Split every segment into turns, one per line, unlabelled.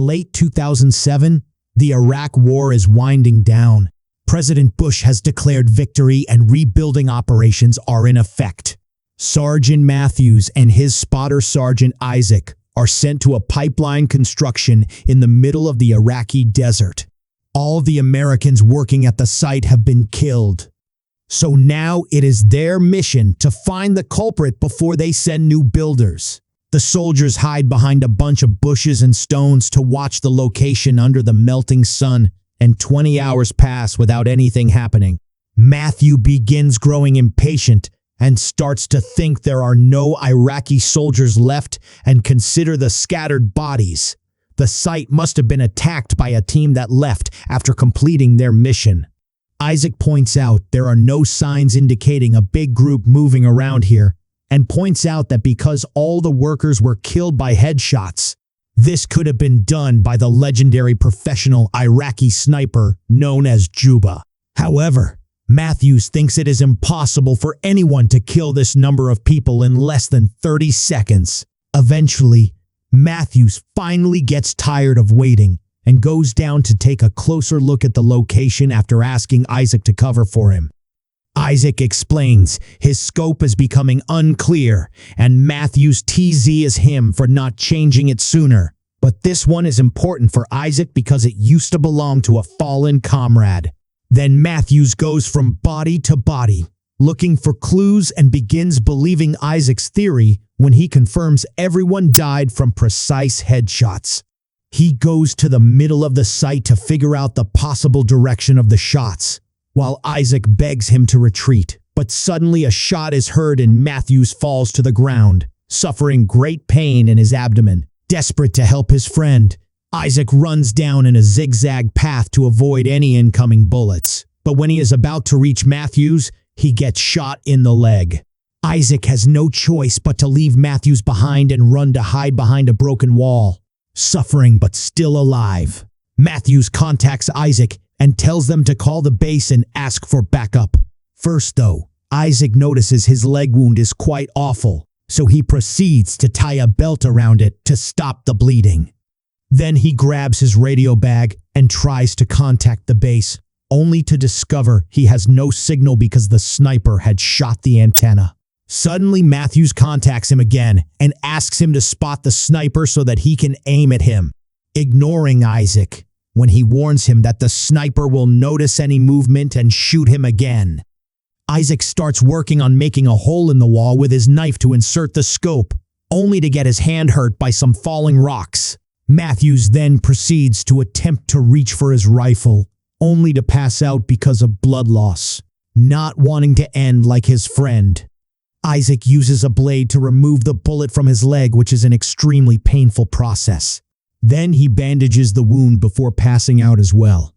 late 2007, the Iraq War is winding down. President Bush has declared victory and rebuilding operations are in effect. Sergeant Matthews and his spotter Sergeant Isaac are sent to a pipeline construction in the middle of the Iraqi desert. All the Americans working at the site have been killed. So now it is their mission to find the culprit before they send new builders. The soldiers hide behind a bunch of bushes and stones to watch the location under the melting sun, and 20 hours pass without anything happening. Matthew begins growing impatient and starts to think there are no Iraqi soldiers left and consider the scattered bodies. The site must have been attacked by a team that left after completing their mission. Isaac points out there are no signs indicating a big group moving around here, and points out that because all the workers were killed by headshots, this could have been done by the legendary professional Iraqi sniper known as Juba. However, Matthews thinks it is impossible for anyone to kill this number of people in less than 30 seconds. Eventually, Matthews finally gets tired of waiting and goes down to take a closer look at the location after asking Isaac to cover for him. Isaac explains his scope is becoming unclear and Matthews teases him for not changing it sooner. But this one is important for Isaac because it used to belong to a fallen comrade. Then Matthews goes from body to body, looking for clues and begins believing Isaac's theory when he confirms everyone died from precise headshots. He goes to the middle of the site to figure out the possible direction of the shots, while Isaac begs him to retreat. But suddenly a shot is heard and Matthews falls to the ground, suffering great pain in his abdomen. Desperate to help his friend, Isaac runs down in a zigzag path to avoid any incoming bullets. But when he is about to reach Matthews, he gets shot in the leg. Isaac has no choice but to leave Matthews behind and run to hide behind a broken wall. Suffering but still alive, Matthews contacts Isaac and tells them to call the base and ask for backup. First though, Isaac notices his leg wound is quite awful, so he proceeds to tie a belt around it to stop the bleeding. Then he grabs his radio bag and tries to contact the base, only to discover he has no signal because the sniper had shot the antenna. Suddenly Matthews contacts him again and asks him to spot the sniper so that he can aim at him, ignoring Isaac when he warns him that the sniper will notice any movement and shoot him again. Isaac starts working on making a hole in the wall with his knife to insert the scope, only to get his hand hurt by some falling rocks. Matthews then proceeds to attempt to reach for his rifle, only to pass out because of blood loss, not wanting to end like his friend. Isaac uses a blade to remove the bullet from his leg, which is an extremely painful process. Then he bandages the wound before passing out as well.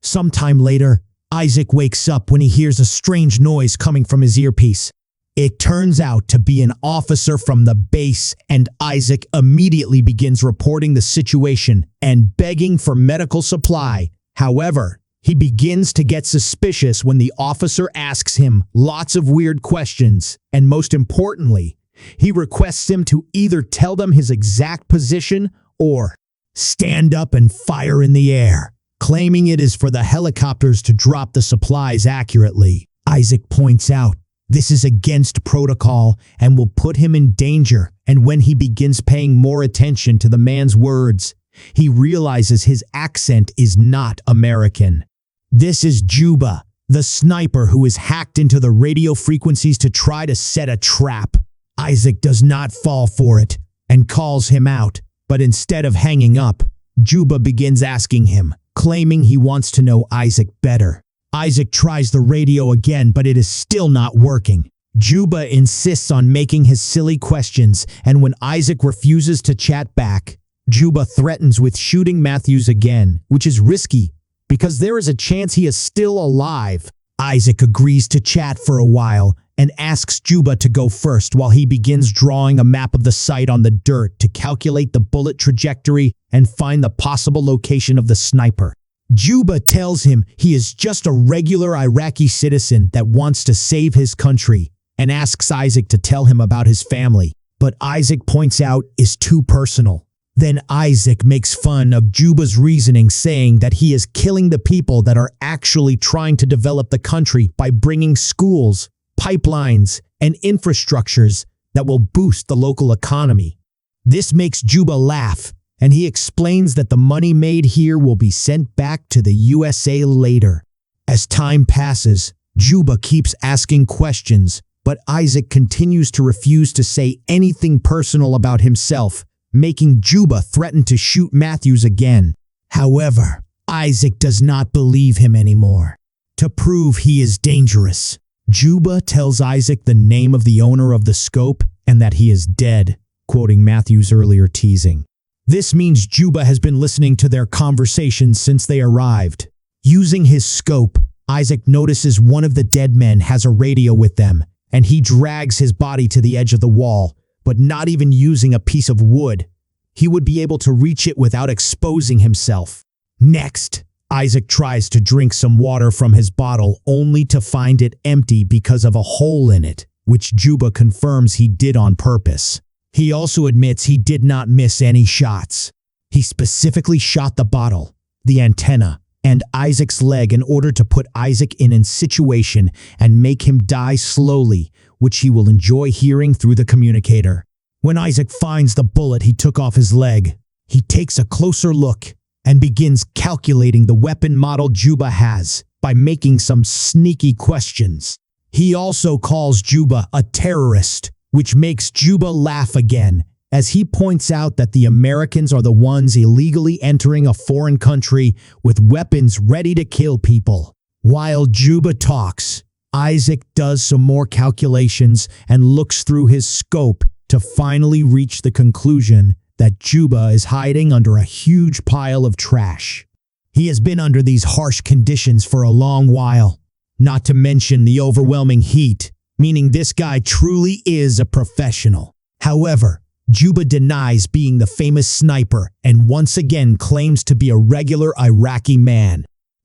Sometime later, Isaac wakes up when he hears a strange noise coming from his earpiece. It turns out to be an officer from the base, and Isaac immediately begins reporting the situation and begging for medical supply. However, he begins to get suspicious when the officer asks him lots of weird questions, and most importantly, he requests him to either tell them his exact position or stand up and fire in the air, claiming it is for the helicopters to drop the supplies accurately. Isaac points out this is against protocol and will put him in danger, and when he begins paying more attention to the man's words, he realizes his accent is not American. This is Juba, the sniper who is hacked into the radio frequencies to try to set a trap. Isaac does not fall for it and calls him out, but instead of hanging up, Juba begins asking him, claiming he wants to know Isaac better. Isaac tries the radio again, but it is still not working. Juba insists on making his silly questions, and when Isaac refuses to chat back, Juba threatens with shooting Matthews again, which is risky because there is a chance he is still alive. Isaac agrees to chat for a while and asks Juba to go first while he begins drawing a map of the site on the dirt to calculate the bullet trajectory and find the possible location of the sniper. Juba tells him he is just a regular Iraqi citizen that wants to save his country and asks Isaac to tell him about his family. But Isaac points out is too personal. Then Isaac makes fun of Juba's reasoning, saying that he is killing the people that are actually trying to develop the country by bringing schools, pipelines, and infrastructures that will boost the local economy. This makes Juba laugh, and he explains that the money made here will be sent back to the USA later. As time passes, Juba keeps asking questions, but Isaac continues to refuse to say anything personal about himself, making Juba threaten to shoot Matthews again. However, Isaac does not believe him anymore. To prove he is dangerous, Juba tells Isaac the name of the owner of the scope and that he is dead, quoting Matthews' earlier teasing. This means Juba has been listening to their conversations since they arrived. Using his scope, Isaac notices one of the dead men has a radio with them, and he drags his body to the edge of the wall, but not even using a piece of wood. He would be able to reach it without exposing himself. Next, Isaac tries to drink some water from his bottle only to find it empty because of a hole in it, which Juba confirms he did on purpose. He also admits he did not miss any shots. He specifically shot the bottle, the antenna, and Isaac's leg in order to put Isaac in a situation and make him die slowly, which he will enjoy hearing through the communicator. When Isaac finds the bullet he took off his leg, he takes a closer look and begins calculating the weapon model Juba has by making some sneaky questions. He also calls Juba a terrorist, which makes Juba laugh again, as he points out that the Americans are the ones illegally entering a foreign country with weapons ready to kill people. While Juba talks, Isaac does some more calculations and looks through his scope to finally reach the conclusion that Juba is hiding under a huge pile of trash. He has been under these harsh conditions for a long while, not to mention the overwhelming heat, meaning this guy truly is a professional. However, Juba denies being the famous sniper and once again claims to be a regular Iraqi man.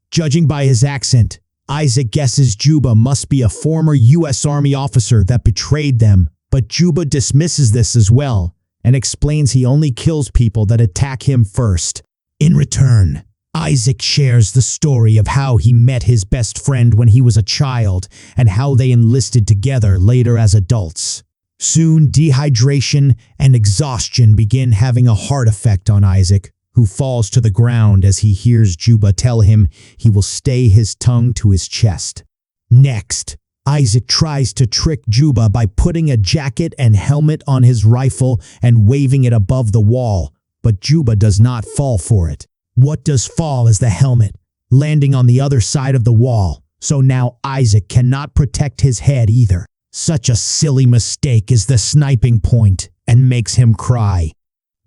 Judging by his accent, Isaac guesses Juba must be a former U.S. Army officer that betrayed them, but Juba dismisses this as well and explains he only kills people that attack him first. In return, Isaac shares the story of how he met his best friend when he was a child and how they enlisted together later as adults. Soon, dehydration and exhaustion begin having a hard effect on Isaac, who falls to the ground as he hears Juba tell him he will stay his tongue to his chest. Next, Isaac tries to trick Juba by putting a jacket and helmet on his rifle and waving it above the wall, but Juba does not fall for it. What does fall is the helmet, landing on the other side of the wall, so now Isaac cannot protect his head either. Such a silly mistake is the sniping point and makes him cry.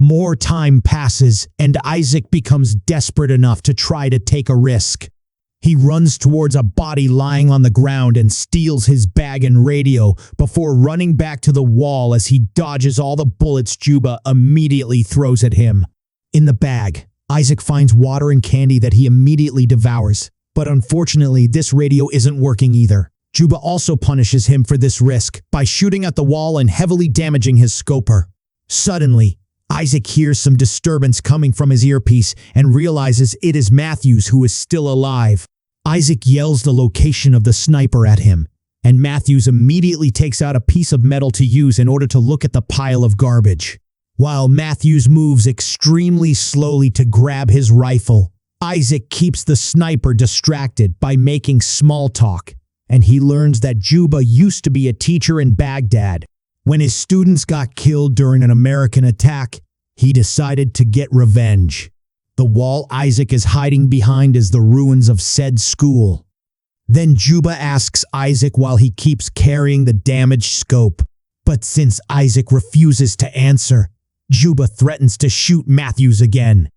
More time passes and Isaac becomes desperate enough to try to take a risk. He runs towards a body lying on the ground and steals his bag and radio before running back to the wall as he dodges all the bullets Juba immediately throws at him. In the bag, Isaac finds water and candy that he immediately devours, but unfortunately this radio isn't working either. Juba also punishes him for this risk by shooting at the wall and heavily damaging his scoper. Suddenly, Isaac hears some disturbance coming from his earpiece and realizes it is Matthews who is still alive. Isaac yells the location of the sniper at him, and Matthews immediately takes out a piece of metal to use in order to look at the pile of garbage. While Matthews moves extremely slowly to grab his rifle, Isaac keeps the sniper distracted by making small talk, and he learns that Juba used to be a teacher in Baghdad. When his students got killed during an American attack, he decided to get revenge. The wall Isaac is hiding behind is the ruins of said school. Then Juba asks Isaac while he keeps carrying the damaged scope, but since Isaac refuses to answer, Juba threatens to shoot Matthews again.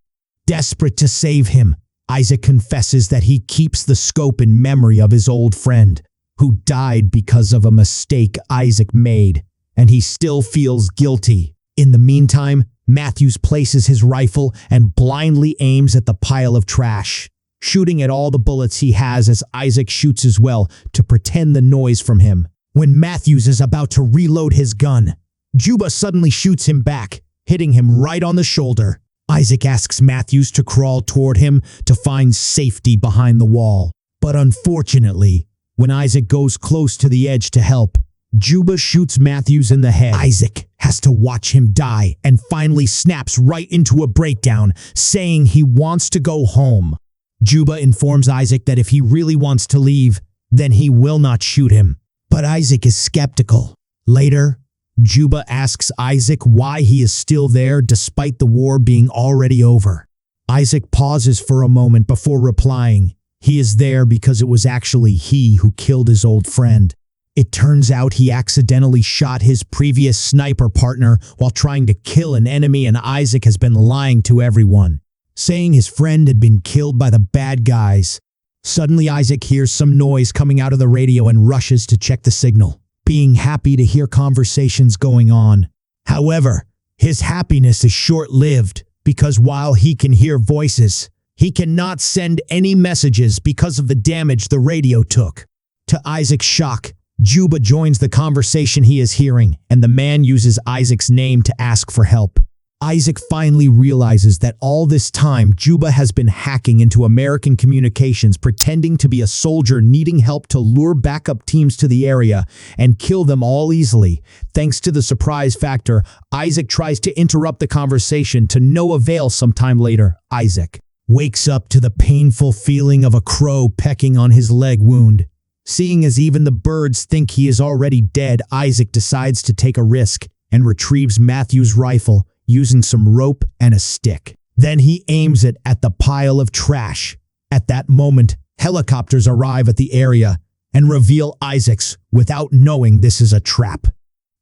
Desperate to save him, Isaac confesses that he keeps the scope in memory of his old friend, who died because of a mistake Isaac made, and he still feels guilty. In the meantime, Matthews places his rifle and blindly aims at the pile of trash, shooting at all the bullets he has as Isaac shoots as well to pretend the noise from him. When Matthews is about to reload his gun, Juba suddenly shoots him back, hitting him right on the shoulder. Isaac asks Matthews to crawl toward him to find safety behind the wall. But unfortunately, when Isaac goes close to the edge to help, Juba shoots Matthews in the head. Isaac has to watch him die and finally snaps right into a breakdown, saying he wants to go home. Juba informs Isaac that if he really wants to leave, then he will not shoot him. But Isaac is skeptical. Later, Juba asks Isaac why he is still there despite the war being already over. Isaac pauses for a moment before replying. He is there because it was actually he who killed his old friend. It turns out he accidentally shot his previous sniper partner while trying to kill an enemy, and Isaac has been lying to everyone, saying his friend had been killed by the bad guys. Suddenly, Isaac hears some noise coming out of the radio and rushes to check the signal, being happy to hear conversations going on. However, his happiness is short-lived because while he can hear voices, he cannot send any messages because of the damage the radio took. To Isaac's shock, Juba joins the conversation he is hearing, and the man uses Isaac's name to ask for help. Isaac finally realizes that all this time Juba has been hacking into American communications, pretending to be a soldier needing help to lure backup teams to the area and kill them all easily. Thanks to the surprise factor, Isaac tries to interrupt the conversation to no avail. Sometime later, Isaac wakes up to the painful feeling of a crow pecking on his leg wound. Seeing as even the birds think he is already dead, Isaac decides to take a risk and retrieves Matthew's rifle using some rope and a stick. Then he aims it at the pile of trash. At that moment, helicopters arrive at the area and reveal Isaac's without knowing this is a trap.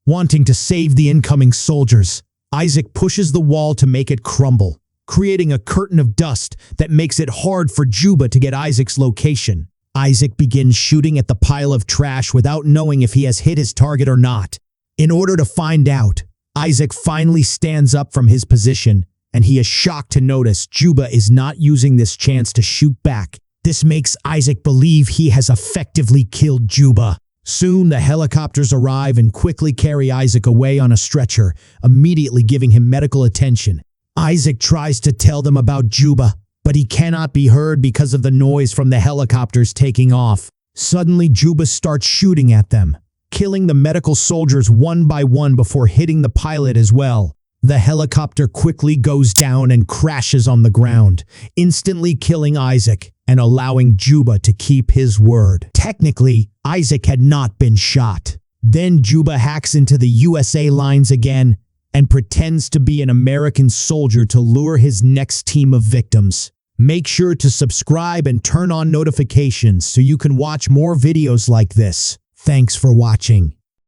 Wanting to save the incoming soldiers, Isaac pushes the wall to make it crumble, creating a curtain of dust that makes it hard for Juba to get Isaac's location. Isaac begins shooting at the pile of trash without knowing if he has hit his target or not. In order to find out, Isaac finally stands up from his position, and he is shocked to notice Juba is not using this chance to shoot back. This makes Isaac believe he has effectively killed Juba. Soon, the helicopters arrive and quickly carry Isaac away on a stretcher, immediately giving him medical attention. Isaac tries to tell them about Juba, but he cannot be heard because of the noise from the helicopters taking off. Suddenly, Juba starts shooting at them, killing the medical soldiers one by one before hitting the pilot as well. The helicopter quickly goes down and crashes on the ground, instantly killing Isaac and allowing Juba to keep his word. Technically, Isaac had not been shot. Then Juba hacks into the USA lines again and pretends to be an American soldier to lure his next team of victims. Make sure to subscribe and turn on notifications so you can watch more videos like this. Thanks for watching.